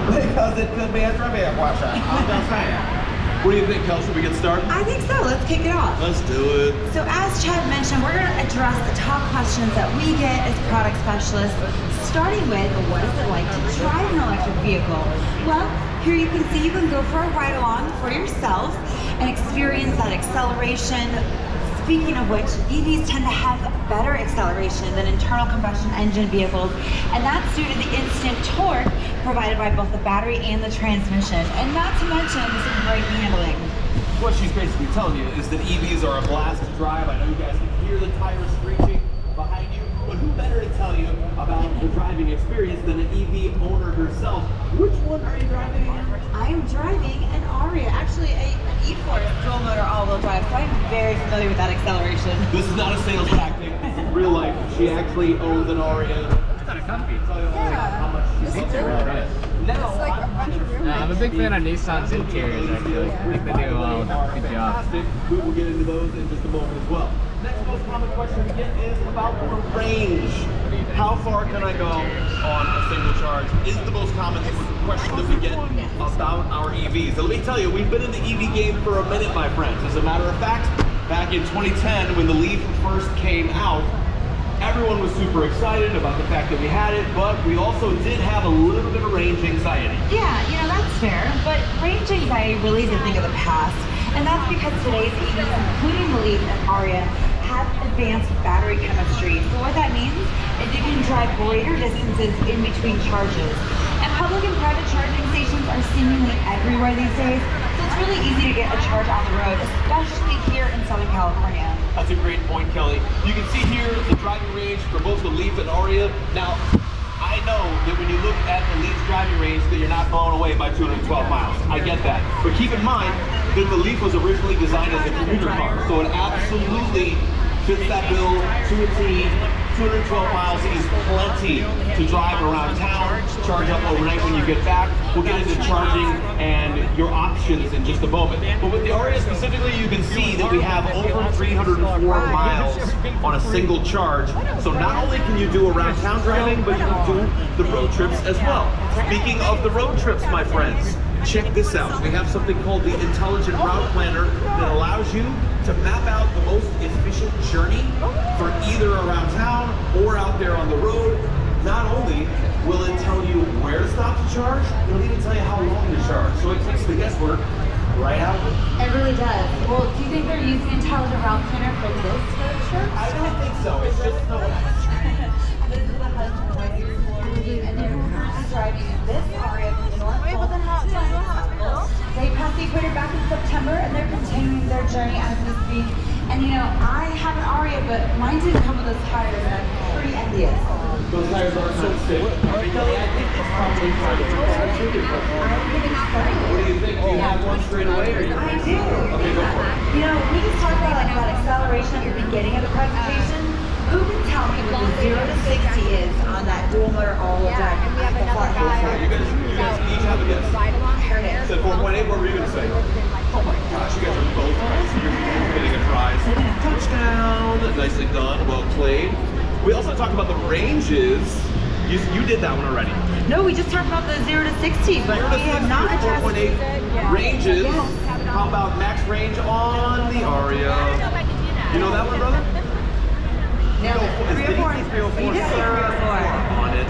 Because it could be a trivia question. I'm just saying. What do you think, Kel? Should we get started? I think so. Let's kick it off. Let's do it. So as Chad mentioned, we're going to address the top questions that we get as product specialists, starting with, what is it like to drive an electric vehicle? Well, here you can see you can go for a ride along for yourself and experience that acceleration. Speaking of which, EVs tend to have better acceleration than internal combustion engine vehicles, and that's due to the instant torque provided by both the battery and the transmission, and not to mention some great handling. What she's basically telling you is that EVs are a blast to drive. I know you guys can hear the tires screeching behind you, but who better to tell you about the driving experience than an EV owner herself? Which one are you driving again? I am driving an Ariya, actually an E-Force dual motor all-wheel drive, so I'm very familiar with that acceleration. This is not a sales tactic. This is real life. She actually owns an Ariya. It's kind of comfy. How much she It's really nice. I'm a big fan of Nissan's interiors, actually. I think they do a good job. We will get into those in just a moment as well. Next most common question we get is about the range. How far can I go on a single charge? Is the most common question that we get about our EVs. So let me tell you, we've been in the EV game for a minute, my friends. As a matter of fact, back in 2010, when the Leaf first came out, everyone was super excited about the fact that we had it, but we also did have a little bit of range anxiety. Yeah, you know, that's fair, but range anxiety really is a thing of the past, and that's because today's EVs, including the Leaf and Ariya, have advanced battery chemistry. So what that means is you can drive greater distances in between charges. And public and private charging stations are seemingly everywhere these days, so it's really easy to get a charge on the road, especially here in Southern California. That's a great point, Kelly. You can see here the driving range for both the Leaf and Ariya. Now, I know that when you look at the Leaf's driving range that you're not blown away by 212 miles. I get that. But keep in mind that the Leaf was originally designed as a commuter car, so it absolutely fits that bill to a T. 212 miles is plenty to drive around town, charge up overnight when you get back. We'll get into charging and your options in just a moment. But with the Ariya specifically, you can see that we have over 304 miles on a single charge. So not only can you do around town driving, but you can do the road trips as well. Speaking of the road trips, my friends, check this out. We have something called the Intelligent Route Planner that allows you to map out the most efficient journey for either around town or out there on the road. Not only will it tell you where to stop to charge, it'll even tell you how long to charge. So it takes the guesswork right out of it. It really does. Well, do you think they're using Intelligent Route Planner for this road trip? I don't think so. It's just no. This is the husband right here, and they're currently driving this Ariya from the North Pole to the South. They passed the equator back in September, and they're continuing their journey as we speak. And you know, I have an Ariya, but mine didn't come with those tires, and I'm pretty envious. Those tires are so stiff. Kelly, I think it's probably part of the What do you think? Do you have one straight away, or you? I do. Okay, go for it. You know, we just talked about like that acceleration at the beginning of the presentation. Who can tell me what the 0 to 60 is on that dual motor all-wheel drive? And we have another guy. You guys each have a guess. Here it is. Said 4.8, what were you going to say? Oh my gosh, you guys are both right. So you're getting a prize. Touchdown. Nicely done. Well played. We also talked about the ranges. You did that one already. No, we just talked about the 0 to 60, but 0 to we have 60, not addressed 4.8 ranges. Yes. How about max range on the Ariya? You know that one, brother? No, 304. You did say 304. On it.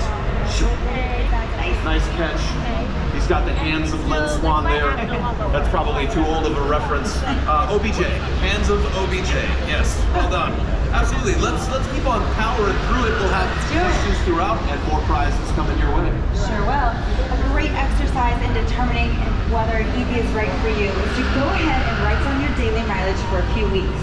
Nice catch. He's got the hands of Len Swan there. That's probably too old of a reference. OBJ. Hands of OBJ. Yes. Well done. Absolutely. Let's keep on powering through it. We'll have questions throughout and more prizes coming your way. Sure will. A great exercise in determining whether an EV is right for you is to go ahead and write down your daily mileage for a few weeks.